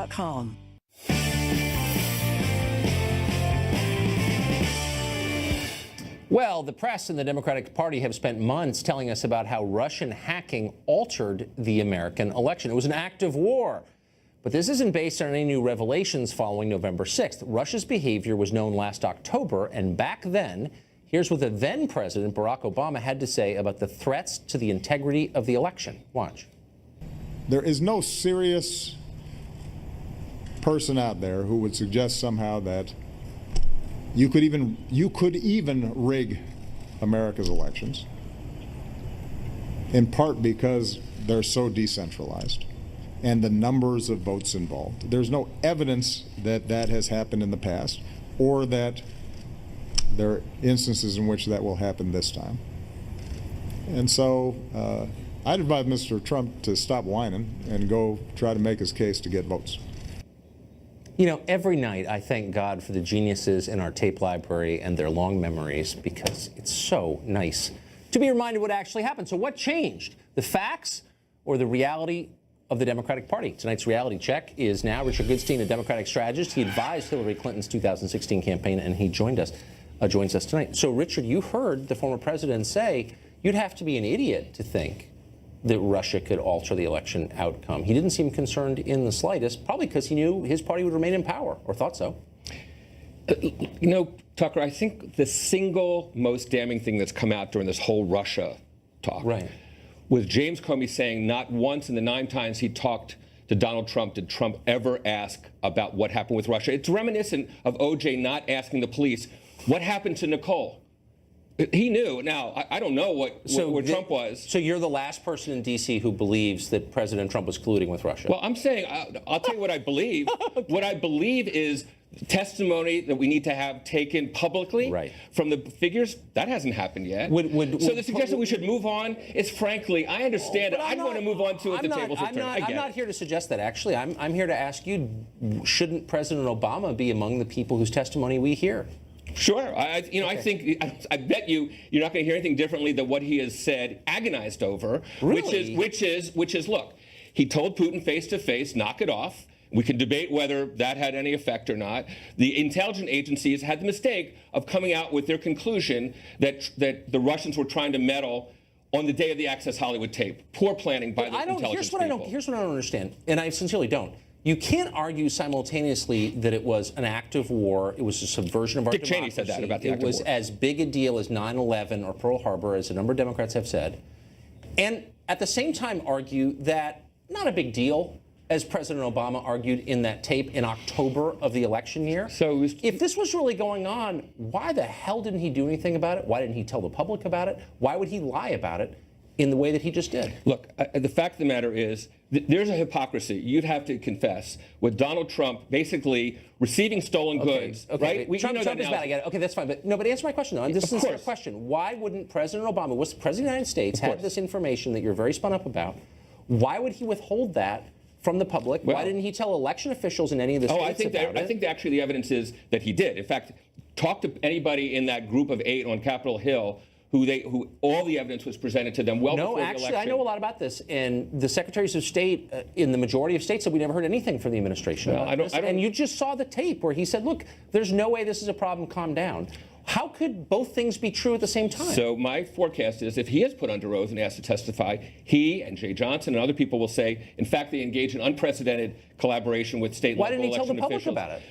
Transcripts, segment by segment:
DIDN.com. Well, the press and the Democratic Party have spent months telling us about how Russian hacking altered the American election. It was an act of war. But this isn't based on any new revelations following November 6th. Russia's behavior was known last October, and back then, here's what the then President Barack Obama had to say about the threats to the integrity of the election. Watch. There is no serious person out there who would suggest somehow that you could even rig America's elections, in part because they're so decentralized and the numbers of votes involved. There's no evidence that that has happened in the past or that there are instances in which that will happen this time. And so I'd advise Mr. Trump to stop whining and go try to make his case to get votes. You know, every night I thank God for the geniuses in our tape library and their long memories, because it's so nice to be reminded what actually happened. So what changed? The facts or the reality of the Democratic Party? Tonight's reality check is now Richard Goodstein, a Democratic strategist. He advised Hillary Clinton's 2016 campaign, and he joins us tonight. So, Richard, you heard the former president say you'd have to be an idiot to think that Russia could alter the election outcome. He didn't seem concerned in the slightest, probably because he knew his party would remain in power, or thought so. You know, Tucker, I think the single most damning thing that's come out during this whole Russia talk was James Comey saying not once in the 9 times he talked to Donald Trump did Trump ever ask about what happened with Russia. It's reminiscent of O.J. not asking the police, what happened to Nicole? He knew. Now, I don't know where Trump was. So you're the last person in D.C. who believes that President Trump was colluding with Russia? Well, I'm saying, I'll tell you what I believe. Okay. What I believe is testimony that we need to have taken publicly from the figures. That hasn't happened yet. So the suggestion we should move on is, frankly, I understand it. I'd want to move on to at the tables of turn. I'm not here to suggest that, actually. I'm here to ask you, shouldn't President Obama be among the people whose testimony we hear? Sure. I bet you're not going to hear anything differently than what he has said, agonized over, really? which is, look, he told Putin face to face, knock it off. We can debate whether that had any effect or not. The intelligence agencies had the mistake of coming out with their conclusion that the Russians were trying to meddle on the day of the Access Hollywood tape. Poor planning by the intelligence people. Here's what I don't understand, and I sincerely don't. You can't argue simultaneously that it was an act of war, it was a subversion of our democracy. Dick Cheney said that about the act of war. It was as big a deal as 9/11 or Pearl Harbor, as a number of Democrats have said, and at the same time argue that not a big deal, as President Obama argued in that tape in October of the election year. So if this was really going on, why the hell didn't he do anything about it? Why didn't he tell the public about it? Why would he lie about it in the way that he just did? Look, the fact of the matter is, there's a hypocrisy. You'd have to confess with Donald Trump basically receiving stolen goods, right? Trump is bad. I get it. Okay, that's fine. But answer my question, though. This is a sincere question. Why wouldn't President Obama, was the President of the United States, had this information that you're very spun up about, why would he withhold that from the public? Why didn't he tell election officials in any of the states about it? I think actually the evidence is that he did. In fact, talk to anybody in that group of 8 on Capitol Hill who all the evidence was presented to them before the election. No, actually, I know a lot about this, and the secretaries of state in the majority of states said we never heard anything from the administration about this. And you just saw the tape where he said, look, there's no way this is a problem, calm down. How could both things be true at the same time? So my forecast is if he is put under oath and asked to testify, he and Jay Johnson and other people will say, in fact, they engaged in unprecedented collaboration with state and local election officials. Why didn't he tell the public about it?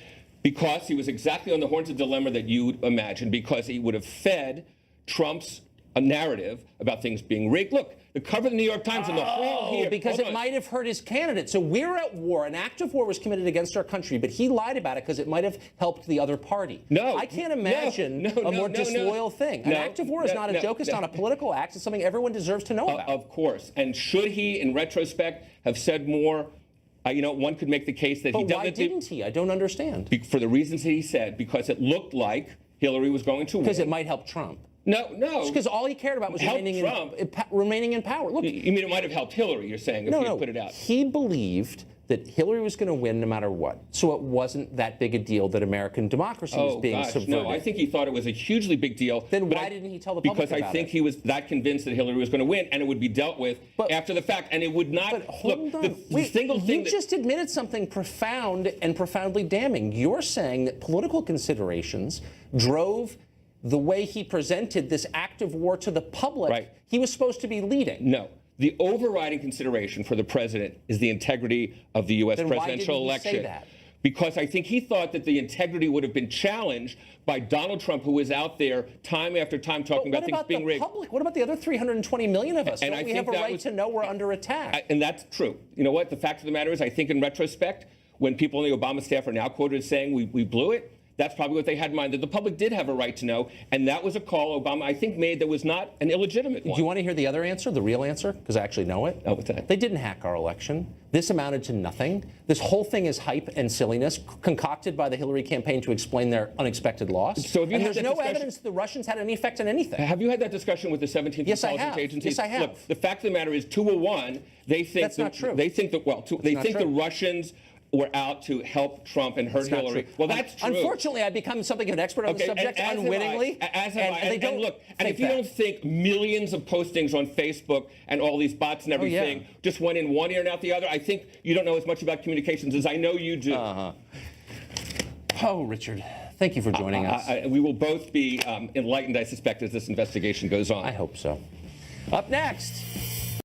Because he was exactly on the horns of dilemma that you would imagine, because he would have fed Trump's a narrative about things being rigged. Look, the cover of the New York Times and the whole here. Because it might have hurt his candidate. So we're at war. An act of war was committed against our country, but he lied about it because it might have helped the other party. No. I can't imagine a more disloyal thing. An act of war is not a joke. It's not a political act. It's something everyone deserves to know about. Of course. And should he, in retrospect, have said more? One could make the case that he doesn't. But why didn't he? I don't understand. For the reasons that he said, because it looked like Hillary was going to win. Because it might help Trump. No. Because all he cared about was remaining in power. Look, you mean it might have helped Hillary, you're saying, if he had put it out? He believed that Hillary was going to win no matter what. So it wasn't that big a deal that American democracy was being subverted. No, I think he thought it was a hugely big deal. Then why didn't he tell the public Because I about think it? he was that convinced that Hillary was going to win, and it would be dealt with after the fact, and it would not. But hold on. The single thing you just admitted something profound and profoundly damning. You're saying that political considerations drove the way he presented this act of war to the public. Right. He was supposed to be leading. No. The overriding consideration for the president is the integrity of the U.S. Then presidential why didn't he election. say that? Because I think he thought that the integrity would have been challenged by Donald Trump, who was out there time after time talking about things being rigged. Public? What about the other 320 million of us? And Don't I we think have a that right was- to know we're under attack? And that's true. You know what? The fact of the matter is, I think in retrospect, when people in the Obama staff are now quoted as saying we blew it, that's probably what they had in mind, that the public did have a right to know. And that was a call Obama, I think, made that was not an illegitimate one. Do you want to hear the other answer, the real answer? Because I actually know it. Oh, what's that? They didn't hack our election. This amounted to nothing. This whole thing is hype and silliness concocted by the Hillary campaign to explain their unexpected loss. So have you and had there's that no discussion- evidence the Russians had any effect on anything. Have you had that discussion with the 17th Yes, I intelligence have. agencies? Yes, I have. Look, the fact of the matter is, 201, they think That's not true. They think that they not think the true. Russians were out to help Trump and hurt It's not Hillary. true. Well, that's true. Unfortunately, I've become something of an expert on the subject and as have unwittingly. I. As have I. And they don't look, and think if you that. don't think millions of postings on Facebook and all these bots and everything yeah. just went in one ear and out the other, I think you don't know as much about communications as I know you do. Oh, Richard, thank you for joining us. We will both be enlightened, I suspect, as this investigation goes on. I hope so. Up next.